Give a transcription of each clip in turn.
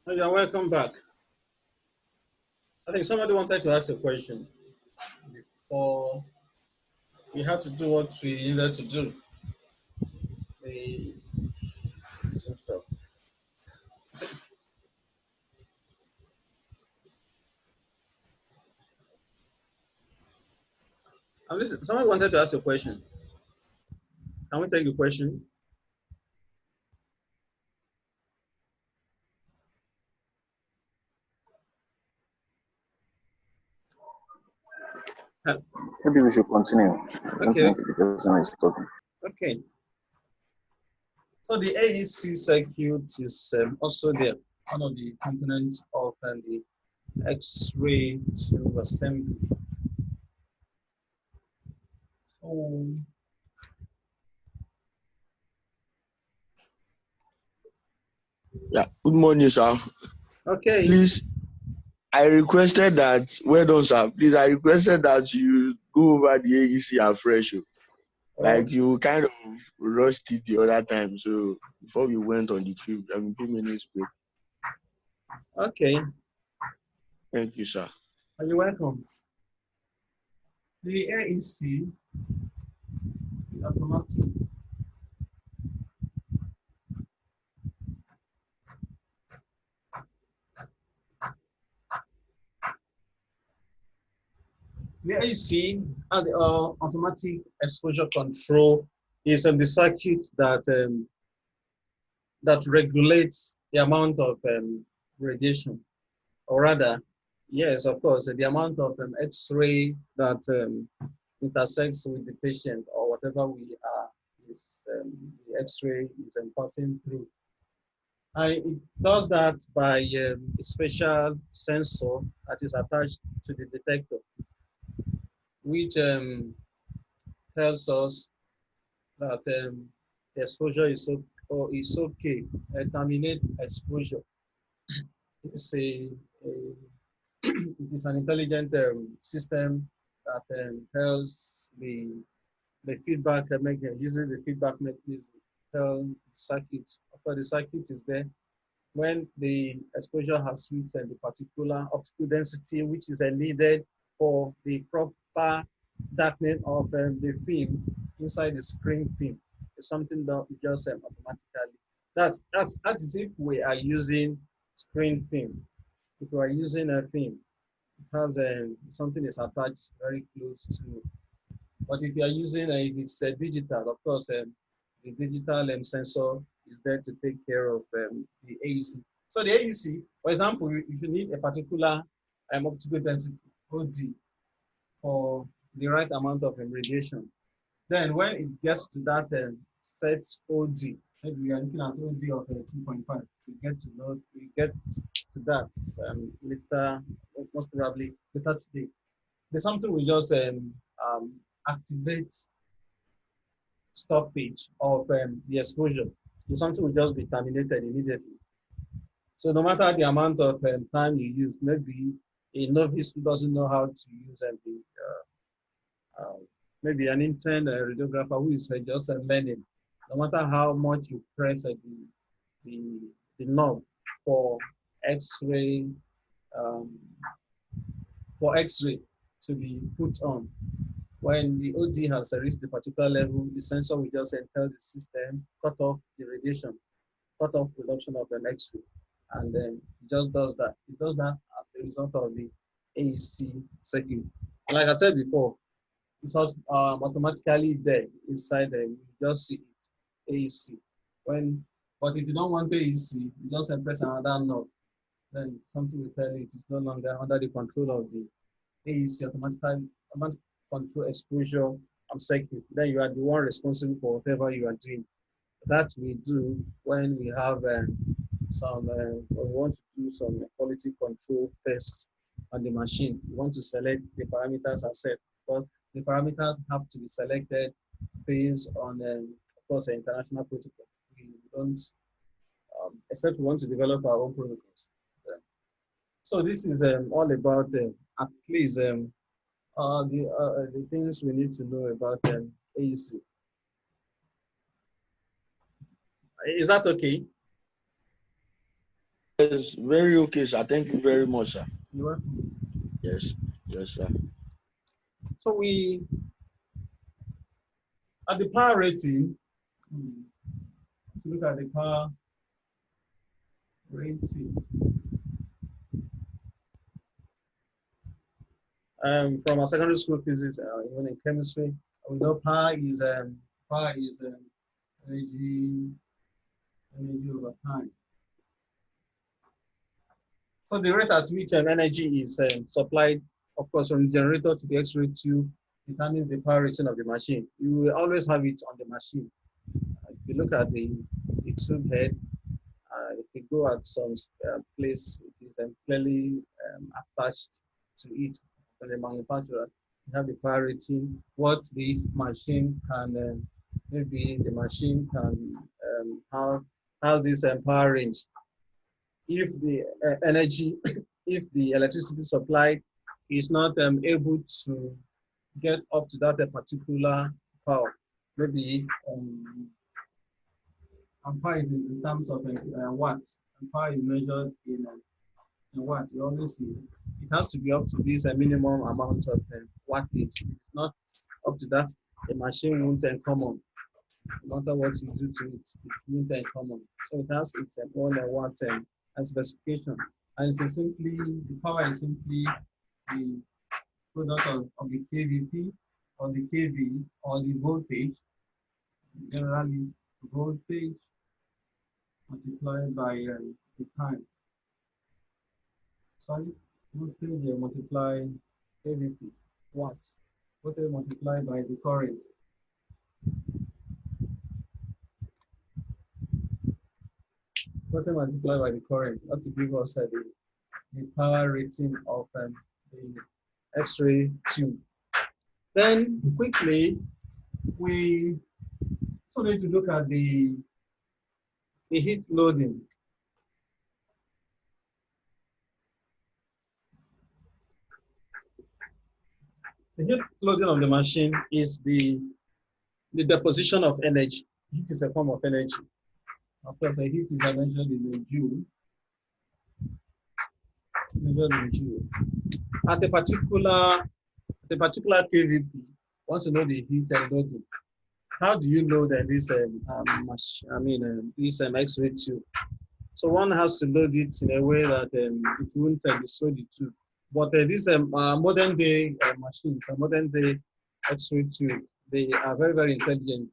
Oh, you're welcome back. I think somebody wanted to ask a question before we had to do what we needed to do. The some stuff. And listen, somebody wanted to ask a question. Can we take the question? Uh, Maybe we should continue. I don't Okay, think the person is talking. okay. So the AEC circuit is also there, one of the components of the X-ray tube assembly. So, Yeah, good morning, sir. okay, Please, I requested that, well done, sir. Please, I requested that you go over the AEC afresh. oh, Like you kind of rushed it the other time. So before we went on the trip, I mean, 2 minutes break. okay. Thank you, sir. You're welcome. The AEC, the automatic. The AEC and the automatic exposure control is the circuit that regulates the amount of radiation, or rather, yes, of course, the amount of X-ray that intersects with the patient or whatever we are is the X-ray is passing through. And it does that by a special sensor that is attached to the detector, which tells us that the exposure is okay. Terminate exposure. It's a it is an intelligent system that tells the feedback uses the feedback mechanism tell the circuit. After the circuit is there, when the exposure has reached the particular optical density which is needed for the proper darkening of the film inside the screen film. It's something that we just automatically. That is if we are using screen film. If we are using a film, it has something is attached very close to. But if you are using if it's digital, of course, the digital sensor is there to take care of the AEC. So the AEC, for example, if you need a particular optical density, OD, for the right amount of radiation, then when it gets to that set OD, maybe we are looking at OD of 2.5, we get to that later, most probably later today. There's something we just activate stoppage of the exposure. It's something will just be terminated immediately. So no matter the amount of time you use, maybe a novice who doesn't know how to use maybe an intern radiographer who is just learning, no matter how much you press the, the knob for X-ray um, to be put on, when the OD has reached a particular level, the sensor will just tell the system, cut off the radiation, cut off production of an X-ray. And then it just does that. It does that as a result of the AEC circuit. And like I said before, it's not automatically there inside there. You just see it, AEC. But if you don't want AEC, you just press another knob. Then something will tell you it is no longer under the control of the AEC automatic control exposure circuit. Then you are the one responsible for whatever you are doing. That we do when we have we want to do some quality control tests on the machine. We want to select the parameters as set because the parameters have to be selected based on, of course, international protocol. We don't, except we want to develop our own protocols. So this is all about at least the things we need to know about AUC. Is that okay? Yes, very okay, sir. Thank you very much, sir. You're welcome. Yes, yes, sir. So at the power rating, to look at the power rating, from our secondary school physics, even in chemistry, we know power is energy over time. So the rate at which energy is supplied, of course, from the generator to the X-ray tube determines the power rating of the machine. You will always have it on the machine. If you look at the tube head, if you go at some place, it is clearly attached to it from the manufacturer. You have the power rating, what the machine can, maybe the machine can, how this power range. If the energy, if the electricity supply is not able to get up to that particular power, maybe ampere is in terms of watts. Ampere is measured in watts. You always see it has to be up to this minimum amount of wattage. If it's not up to that, the machine won't come on. No matter what you do to it, it won't come on. So it has its own watt and specification. And it is simply, the power is simply the product of the kVp or the kV or the voltage, generally voltage multiplied by the time. Sorry, voltage multiply kVp, watts. Voltage multiplied by the current. Voltage multiplied by the current. That will give us the power rating of the X-ray tube. Then quickly, we also need to look at the heat loading. The heat loading of the machine is the deposition of energy. Heat is a form of energy. Of course, the heat is measured in the joule. Measured in joule. At a particular kVp, want to know the heat loading. How do you know that this this X-ray tube? So one has to load it in a way that it won't destroy the tube. But these modern day machines, modern day X-ray tube, they are very, very intelligent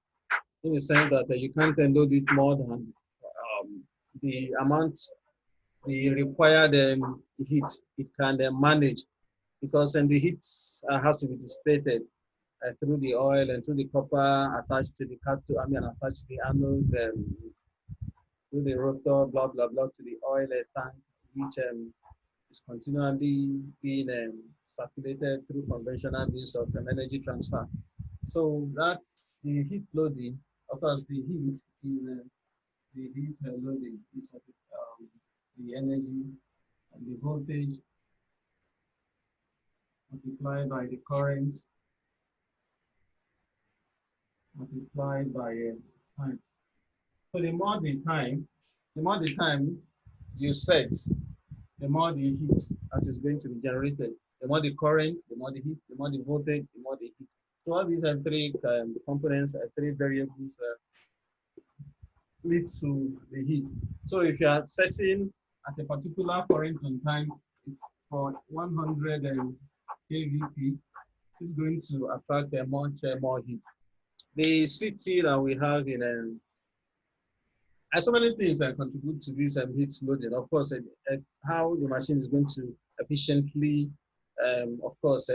in the sense that you can't load it more than the amount, the required heat it can manage, because the heat has to be dissipated through the oil and through the copper attached to the cathode, attached to the anode, through the rotor, blah, blah, blah, to the oil tank, which is continually being circulated through conventional means of energy transfer. So that's the heat loading. Of course, the heat is the heat loading is the energy and the voltage multiplied by the current multiplied by time. So the more the time you set, the more the heat that is going to be generated. The more the current, the more the heat, the more the voltage, the more the heat. So all these are three components, three variables lead to the heat. So if you are setting at a particular current on time for 100 kVp, it's going to attract much more heat. The CT that we have in so many things that contribute to this heat loading. Of course, how the machine is going to efficiently, of course,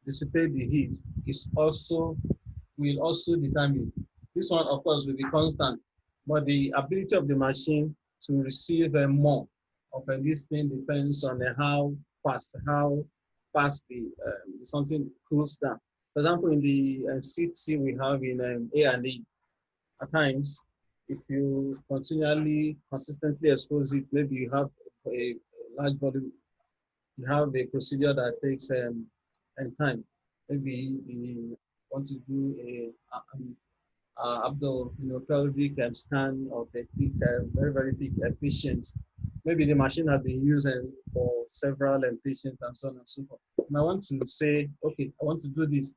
dissipate the heat is will also determine. This one, of course, will be constant, but the ability of the machine to receive more of this thing depends on how fast the something cools down. For example, in the CT we have in A&E, at times, if you consistently expose it, maybe you have a large volume, you have a procedure that takes time. Maybe you want to do pelvic scan of a thick, very, very thick patient. Maybe the machine has been used for several patients and so on and so forth. And I want to say, okay, I want to do this.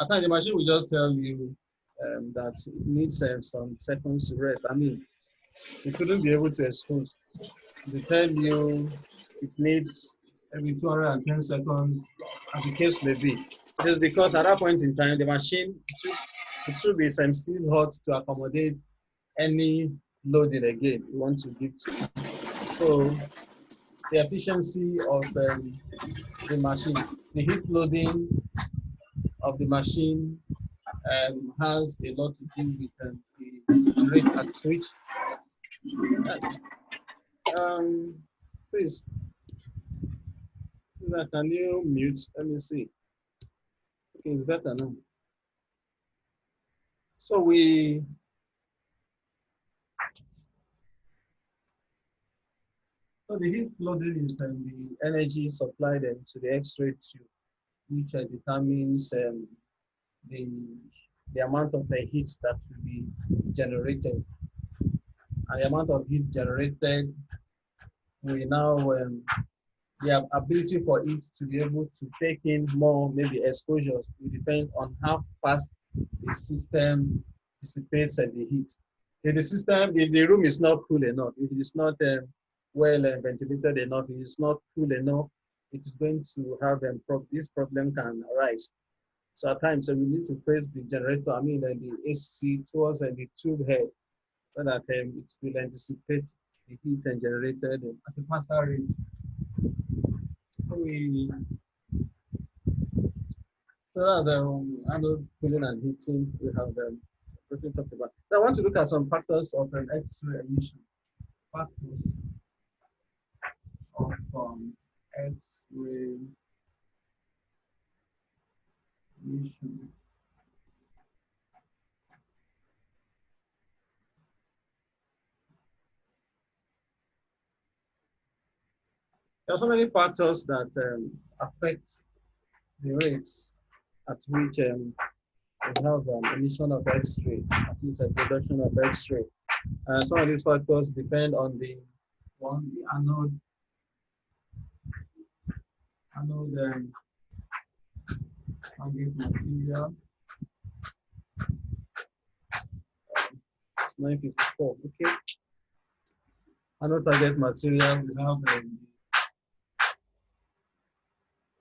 At times, the machine will just tell you that it needs some seconds to rest. I mean, it couldn't be able to expose. They tell you it needs every 210 seconds, as the case may be. It is because at that point in time, the machine, it should be still hot to accommodate any loading again you want to give to. So the efficiency of the machine, the heat loading of the machine has a lot to do with the rate at which. Please, can you mute? Let me see. Okay, it's better now. So so the heat loading is the energy supplied to the X-ray tube, which determines the amount of the heat that will be generated. And the amount of heat generated will now the ability for it to be able to take in more maybe exposures will depend on how fast the system dissipates the heat. If the system, if the room is not cool enough, if it is not well ventilated enough, if it's not cool enough, it is going to have this problem can arise. So at times, we need to place the generator, I mean, the AC towards the tube head so that it will anticipate the heat and generated at a faster rate. So that's anode cooling and heating. We have briefly talked about. Now I want to look at some factors of an X-ray emission. Factors of X-ray emission. There are so many factors that affect the rates at which we have emission of X-ray, that is a production of X-ray. Some of these factors depend on the anode target material. 954. Okay. Anode target material. We have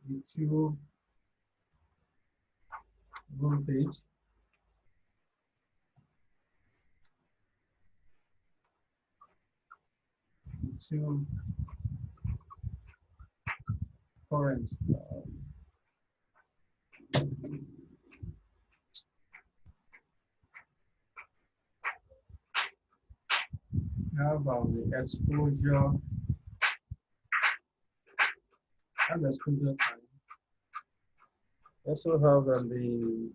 the tube voltage. To current. Have the exposure and exposure time. Also have the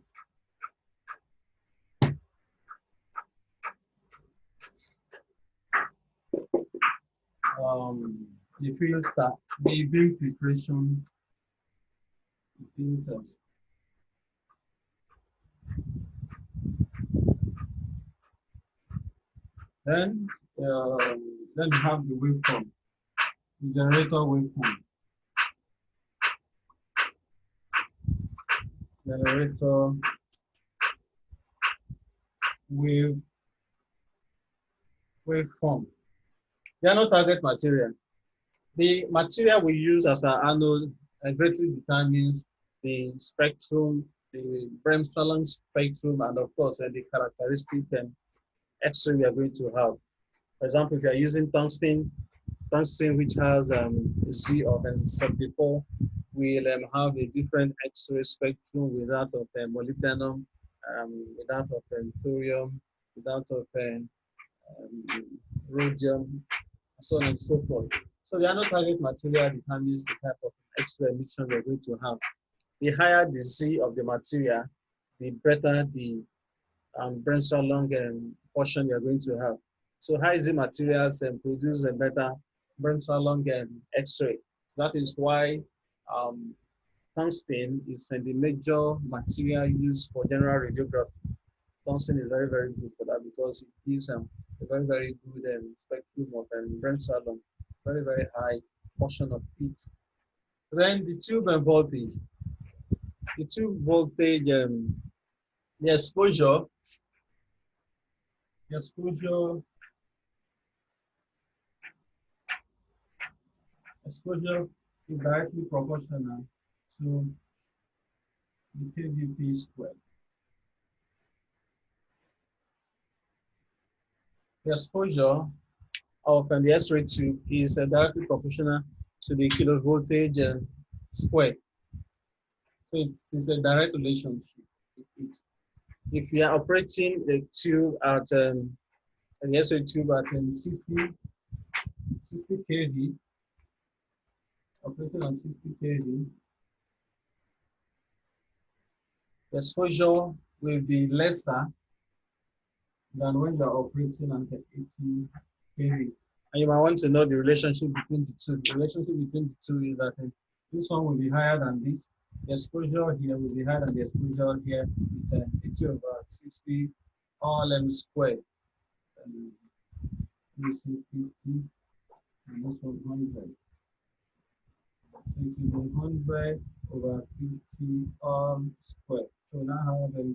filter, the beam filtration filters. Then we have the waveform, the generator waveform. Generator waveform. They are not target material. The material we use as an anode greatly determines the spectrum, the Bremsstrahlung spectrum, and of course the characteristic X-ray we are going to have. For example, if you are using tungsten which has Z of 74, will have a different X-ray spectrum with that of molybdenum, with that of thorium, with that of rhodium, so on and so forth. So the anode target material determines the type of X-ray emission we're going to have. The higher the Z of the material, the better the Bremsstrahlung portion you're going to have. So high Z materials produce a better Bremsstrahlung X-ray. So that is why tungsten is the major material used for general radiography. Tungsten is very, very good for that because it gives a very, very good spectrum of bremsalon, very, very high portion of heat. Then the tube voltage. The tube voltage, the exposure, the exposure, exposure is directly proportional to the kVp squared. The exposure of the X-ray tube is directly proportional to the kilovoltage squared. So it's a direct relationship. If you are operating the tube at the X-ray tube at 60 kV, operating at 60 kV, the exposure will be lesser than when you're operating at 80 kV. And you might want to know the relationship between the two. The relationship between the two is that this one will be higher than this. The exposure here will be higher than the exposure here. It's 80/60 all m squared. You see 50 and this one 100. So it's 100/50 all squared. So now I have 2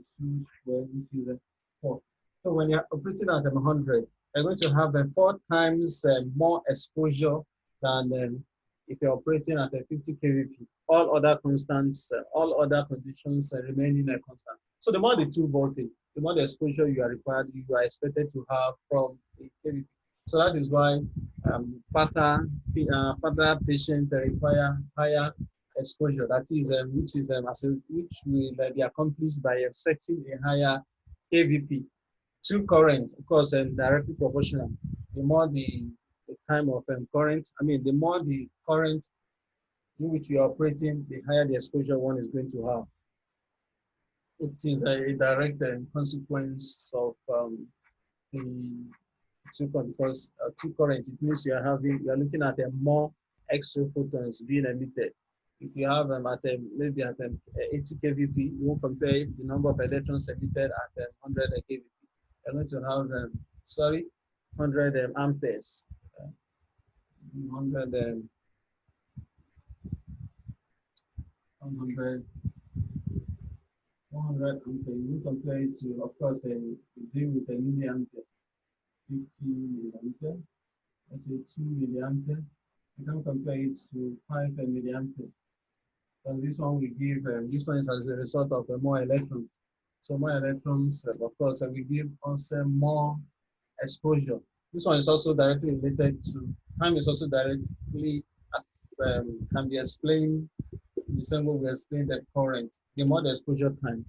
squared, which is 4. So when you're operating at 100, you're going to have 4 times more exposure than if you're operating at 50 kVp. All other constants, all other conditions remaining constant. So the more the tube voltage, the more the exposure you are required, you are expected to have from the kVp. So that is why further patients require higher exposure. That is, which will be accomplished by setting a higher kVp. Two current, of course, directly proportional. The more the time of current, the more the current in which you are operating, the higher the exposure one is going to have. It is a direct consequence of the two current, because two current, it means you are looking at more X-ray photons being emitted. If you have maybe at 80 kVp, you won't compare the number of electrons emitted at 100 kVp. You're going to have 100 amperes, 100 amperes. You compare it to, of course, deal with a milliampere, 50 milliampere. Let's say 2 milliampere. You can compare it to 5 milliampere. And this one will give, this one is as a result of more electrons. So more electrons, of course, will give us more exposure. This one is also directly related to time. Is also directly as can be explained in the same way we explained the current. The more the exposure time.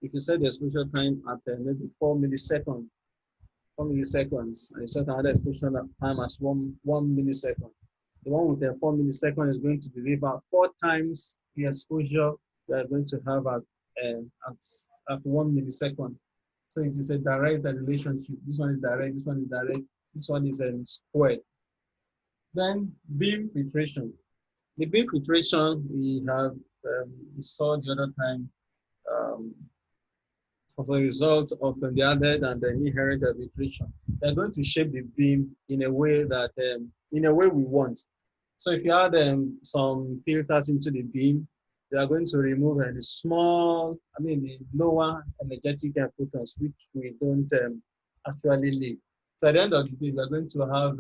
If you set the exposure time at maybe 4 milliseconds, and you set another exposure time as one millisecond. The one with the 4 milliseconds is going to deliver 4 times the exposure you are going to have at 1 millisecond. So it is a direct relationship. This one is direct, this one is direct, this one is squared. Then beam filtration. The beam filtration we saw the other time as a result of the added and the inherent filtration. They're going to shape the beam in a way that we want. So if you add some filters into the beam, they are going to remove the lower energetic photons, which we don't actually need. So at the end of the day, we are going to have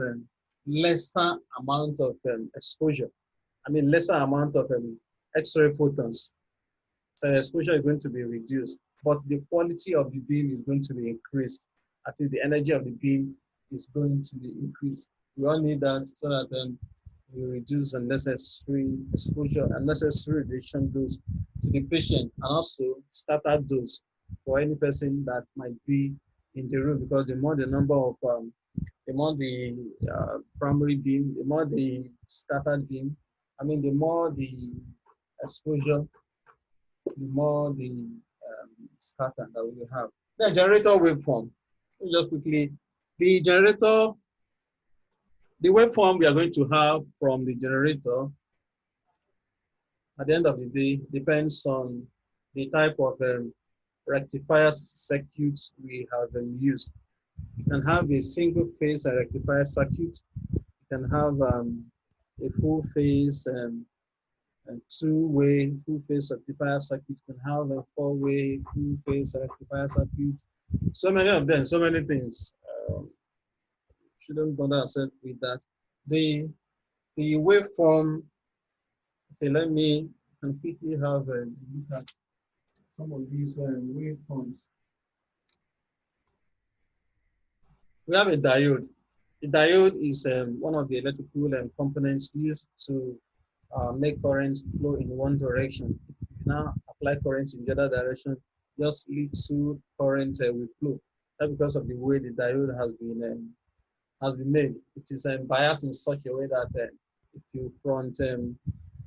lesser amount of exposure. Lesser amount of X-ray photons. So the exposure is going to be reduced, but the quality of the beam is going to be increased. I think the energy of the beam is going to be increased. We all need that so that we reduce unnecessary exposure, unnecessary radiation dose to the patient, and also scatter dose for any person that might be in the room. Because the more the number of, the more the primary beam, the more the scattered beam, the more the exposure, the more the scatter that we have. The generator waveform. Just quickly, the generator. The waveform we are going to have from the generator at the end of the day depends on the type of rectifier circuits we have used. You can have a single phase rectifier circuit. You can have a full phase and two-way full phase rectifier circuit. You can have a four-way full phase rectifier circuit. So many of them, so many things. Shouldn't bother ourselves with that. The waveform. Okay, let me quickly have a look at some of these waveforms. We have a diode. The diode is one of the electrical components used to make current flow in one direction. If you now apply current in the other direction, just little current will flow. That's because of the way the diode has been made. It is biased in such a way that if you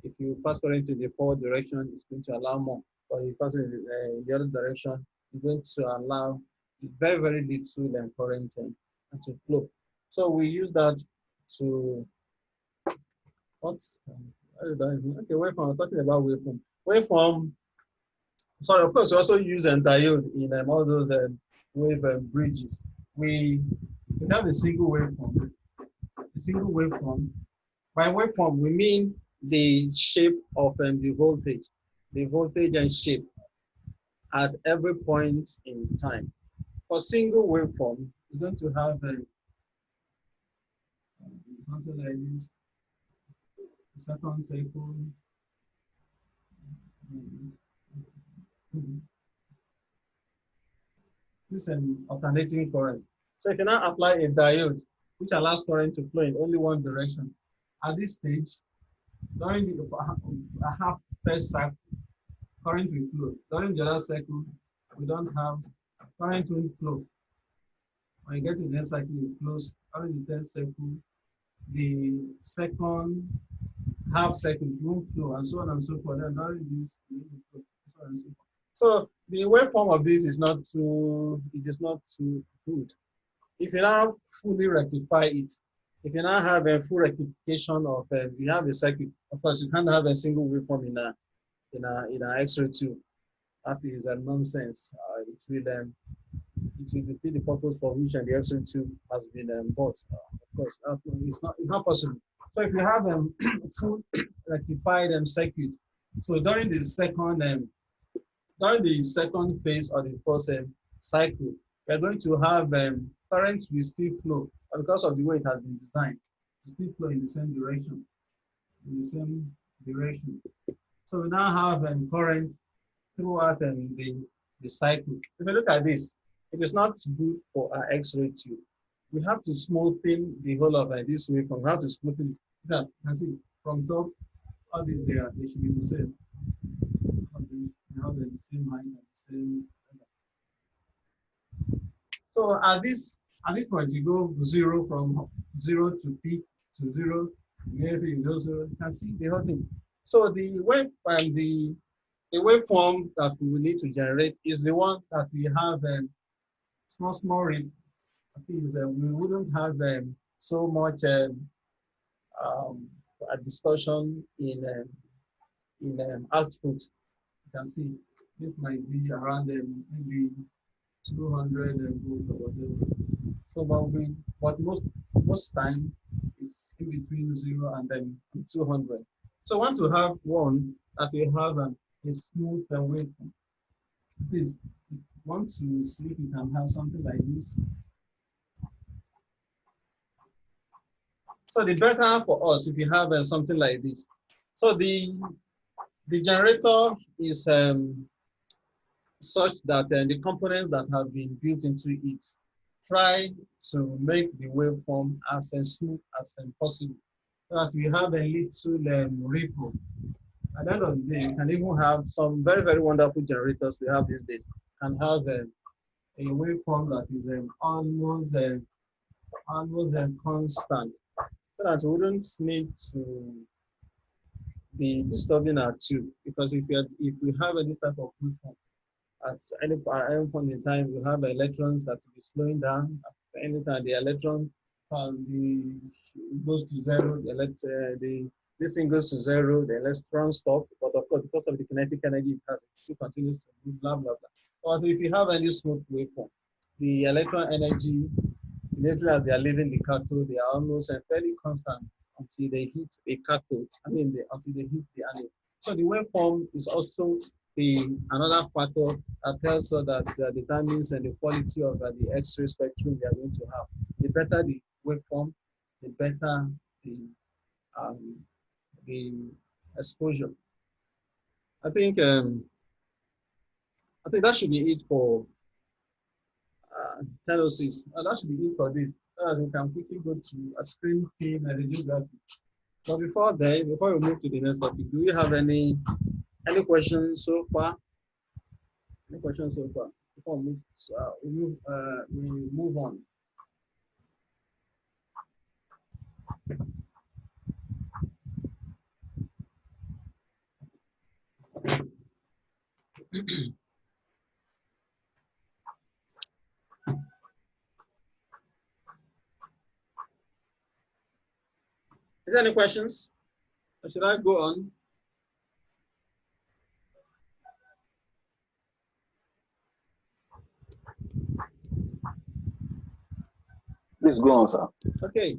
if you pass current in the forward direction, it's going to allow more. But if you pass it in the other direction, it's going to allow very, very little current to flow. So we use that to what? Okay, waveform. I'm talking about waveform. Waveform. Sorry, of course, we also use diode in all those wave bridges. We have a single waveform. A single waveform. By waveform, we mean the shape of the voltage and shape at every point in time. For single waveform, we're going to have something like this, second cycle. This is an alternating current. So if you now apply a diode, which allows current to flow in only one direction, at this stage, during the half first cycle, current will flow. During the other cycle, we don't have current will flow. When you get to the next cycle, it flows. During the third cycle, the second half cycle won't flow, and so on and so forth. And during this, it will flow, so on and so forth. So the waveform of this is not too, it is not too good. If you now fully rectify it, if you now have a full rectification of, you have a circuit, of course, you can't have a single waveform in an X-ray tube. That is a nonsense. It will defeat the purpose for which the X-ray tube has been bought. Of course, it's not possible. So if you have a full rectified circuit, so during the second phase of the first cycle, we're going to have current will still flow, but because of the way it has been designed, it will still flow in the same direction. So we now have current throughout the cycle. If you look at this, it is not good for our X-ray tube. We have to smoothen the whole of this waveform. We have to smoothen it. You can see from top, all these they should be the same. They have the same height and the same. So at this point, you go zero from zero to peak to zero. You go zero. You can see the whole thing. So the waveform that we will need to generate is the one that we have small rip. We wouldn't have so much a distortion in output. You can see this might be around maybe 200 volts or whatever. So but most time it's in between 0 and then 200. So I want to have one that we have a smooth waveform. Please, want to see if you can have something like this. So the better for us if you have something like this. So the generator is such that the components that have been built into it try to make the waveform as smooth as possible, so that we have a little ripple. At the end of the day, you can even have some very, very wonderful generators we have these days. Can have a waveform that is almost constant, so that we wouldn't need to be disturbing our tube. Because if we have this type of waveform, at any point in time, you have electrons that will be slowing down. At any time, the electron goes to zero. This thing goes to zero. The electron stops. But of course, because of the kinetic energy, it continues to move. Blah blah blah. But if you have any smoke waveform, the electron energy, immediately as they are leaving the cathode, they are almost fairly constant until they hit a cathode. Until they hit the anode. So the waveform is also another factor that tells us that determines the quality of the X-ray spectrum we are going to have. The better the waveform, the better um, the exposure. I think that should be it for 10:06. That should be it for this. We can quickly go to a screen film and radiography. But before we move to the next topic, do you have any questions so far? Any questions so far? Before we move on. Is there any questions? Or should I go on? Please go on, sir. Okay.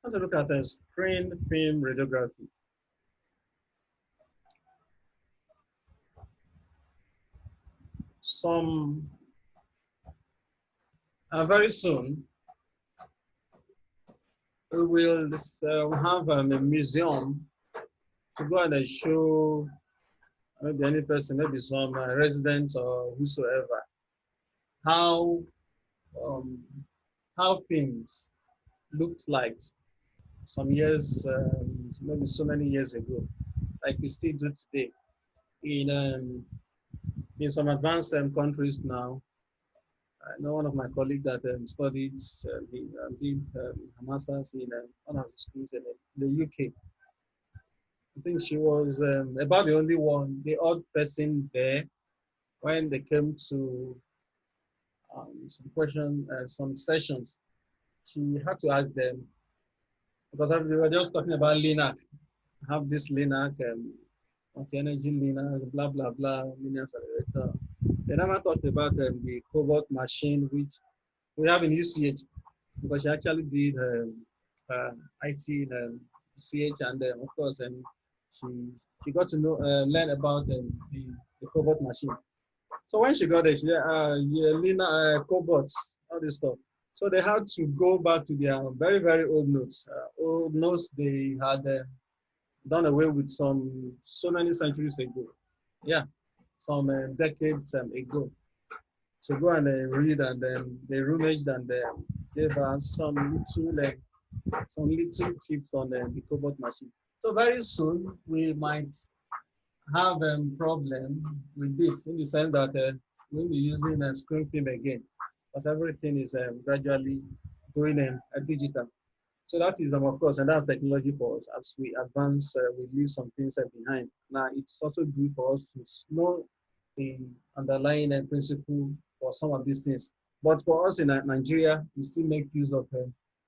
Let's look at the screen film radiography. Very soon we will have a museum to go and show maybe any person, maybe some residents or whosoever, how things looked like some years, maybe so many years ago, like we still do today. In some advanced countries now, I know one of my colleagues that studied, he did a master's in one of the schools in the UK. I think she was about the only one, the odd person there when they came to some sessions. She had to ask them, because we were just talking about LINAC. Have this LINAC, multi-energy LINAC, blah, blah, blah, linear accelerator. They never talked about the cobalt machine, which we have in UCH, because she actually did IT in UCH, and of course, she got to learn about the cobalt machine. So when she got there, she said, Lina, cobots, all this stuff. So they had to go back to their very, very old notes. Old notes they had done away with so many centuries ago. Yeah, some decades ago. To go and read, and they rummaged and gave us some little tips on the cobot machine. So very soon we might have a problem with this, in the sense that we'll be using a screen film again, because everything is gradually going digital. So that is, of course, and that's technology for us. As we advance, we leave some things behind. Now, it's also good for us to know the underlying principle for some of these things. But for us in Nigeria, we still make use of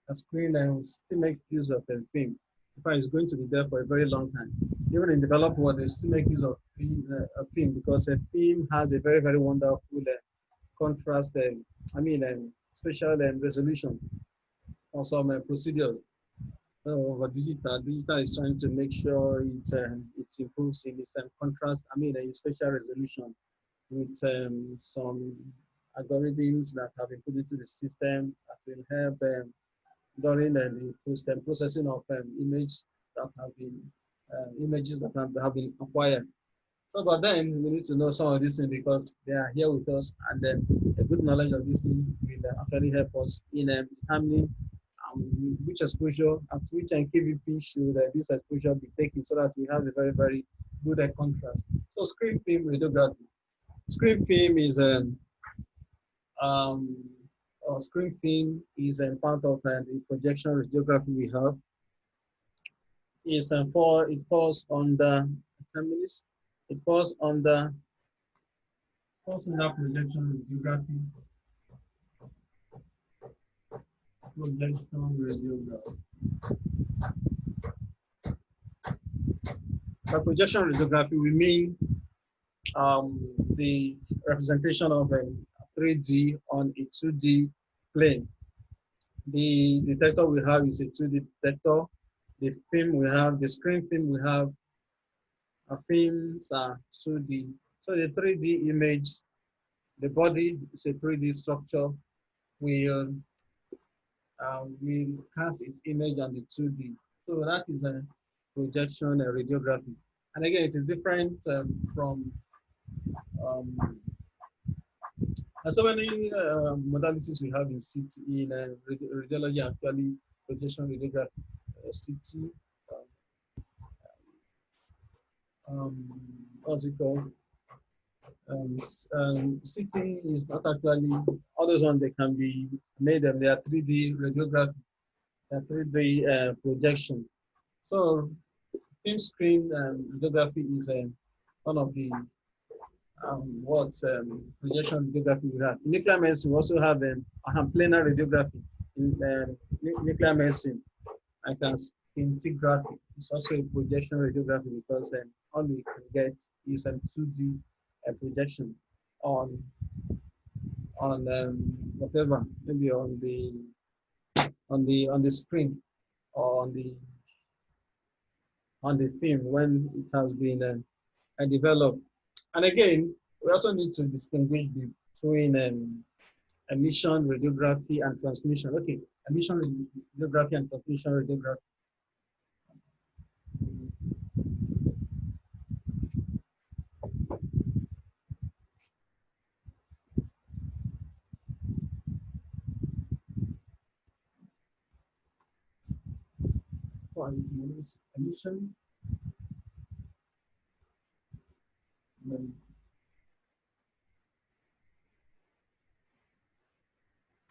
a screen, and we still make use of a film. In fact, it's going to be there for a very long time. Even in developed world, they still make use of a film, because a film has a very, very wonderful contrast, special resolution on some procedures. But digital is trying to make sure it improves in its contrast, in spatial resolution, with some algorithms that have been put into the system that will help during the processing of images that have been acquired. So, but then we need to know some of these things, because they are here with us, and then a good knowledge of these things will actually help us in determining which exposure, at which KVP should this exposure be taken so that we have a very, very good contrast. So screen film radiography. Screen film is um, screen film is a part of the projection radiography we have. Is it falls under it falls under projection radiography. Projection radiography. By projection radiography, we mean the representation of a 3D on a 2D plane. The detector we have is a 2D detector. The film we have, the screen film we have, films are 2D. So the 3D image, the body is a 3D structure. Will cast its image on the 2D. So that is a projection radiography. And again, it is different from and so many modalities we have in CT, in radiology, actually, projection radiography, CT, what's it called? CT is not actually, all those ones, they can be made and they are 3D radiography, 3D projection. So film screen radiography is one of the projection radiography we have. In nuclear medicine, we also have planar radiography. In nuclear medicine, I can scintigraphy. It's also a projection radiography because all we can get is a 2D projection on whatever, maybe on the screen or on the film when it has been developed. And again, we also need to distinguish between emission radiography and transmission. Okay, emission radiography and transmission radiography. So emission.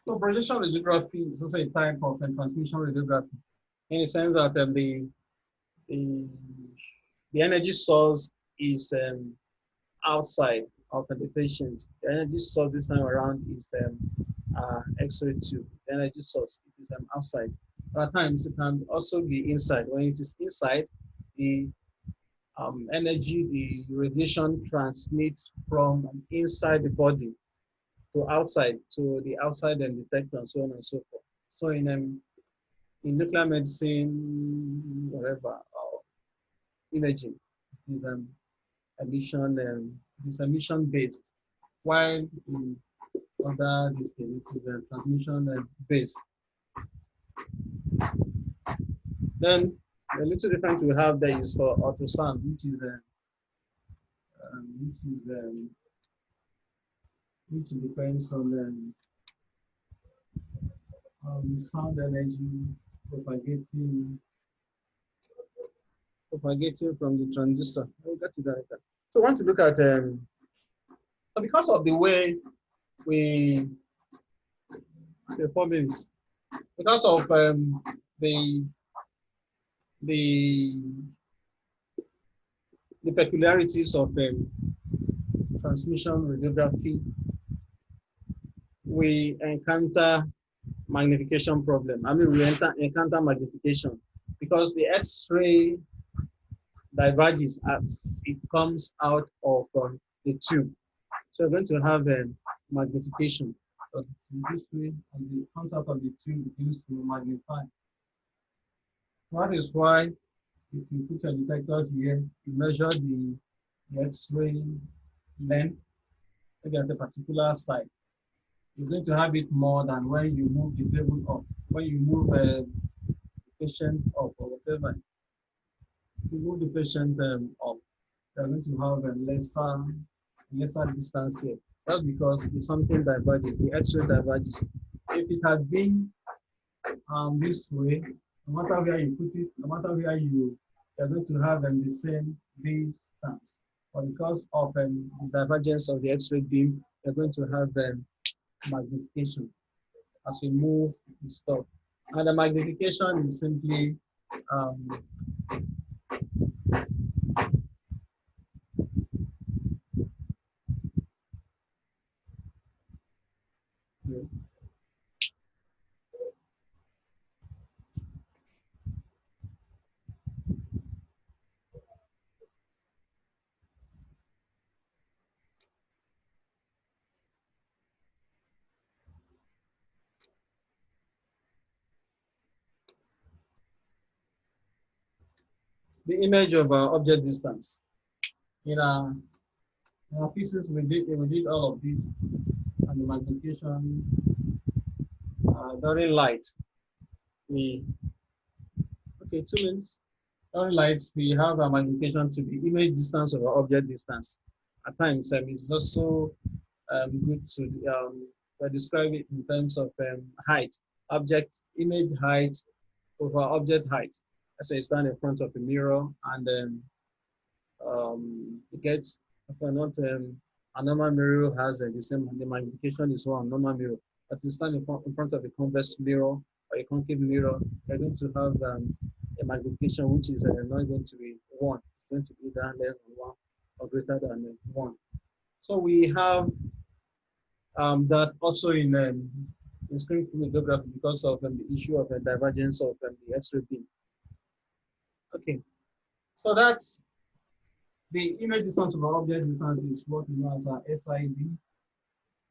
So projection radiography is also a type of transmission radiography in the sense that the the energy source is outside of the patient. The energy source this time around is X-ray tube. The energy source, it is outside. At times it can also be inside. When it is inside, the energy, the radiation transmits from inside the body to outside, to the outside and detector, and so on and so forth. So in nuclear medicine, whatever, imaging, it is emission based, while in other disciplines it is transmission based. Then a little different we have there is for ultrasound, which depends on sound energy propagating from the transducer. We'll get to that later. So I want to look at so because of the way we 4 minutes, because of the peculiarities of transmission radiography, we encounter magnification problem. I mean, we encounter magnification because the X-ray diverges as it comes out of the tube. So we're going to have a magnification. So this way, and it comes out of the tube, it begins to magnify. That is why if you put a detector here, you measure the X-ray length, maybe at a particular site. It's going to have it more than when you move the table up. When you move a patient up or whatever, if you move the patient up, you're going to have a lesser distance here. That's because it's something diverges, the X-ray diverges. If it had been this way, no matter where you put it, no matter where you're going to have the same distance. But because of the divergence of the X-ray beam, you're going to have magnification as you move the stuff. And the magnification is simply um, the image of object distance. In our physics, we did all of this, and the magnification during light. We okay, 2 minutes. During light, we have a magnification to the image distance over object distance. At times, it's also good to describe it in terms of height, object image height over object height. So you stand in front of a mirror and you get, if not a normal mirror has the same, the magnification is one normal mirror. But you stand in front of a convex mirror or a concave mirror, you're going to have a magnification which is not going to be 1, it's going to be either less than 1 or greater than 1. So we have that also in screen radiography because of the issue of the divergence of the X-ray beam. Okay, so that's the image distance over object distance is what we know as our SID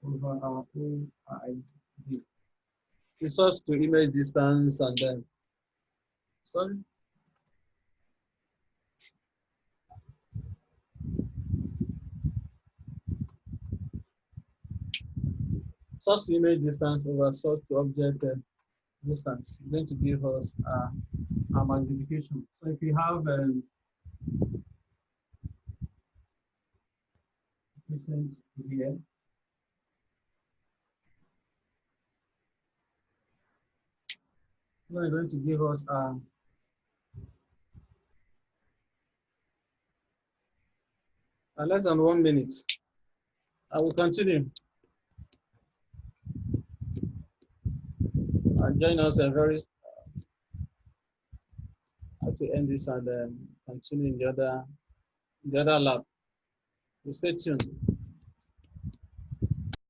over our OID. The source to image distance and then, sorry? Source to image distance over source to object distance is going to give us a magnification. So if you have patient here, it's going to give us less than 1 minute. I will continue. And join us very to end this and continue in the other lab. Stay tuned.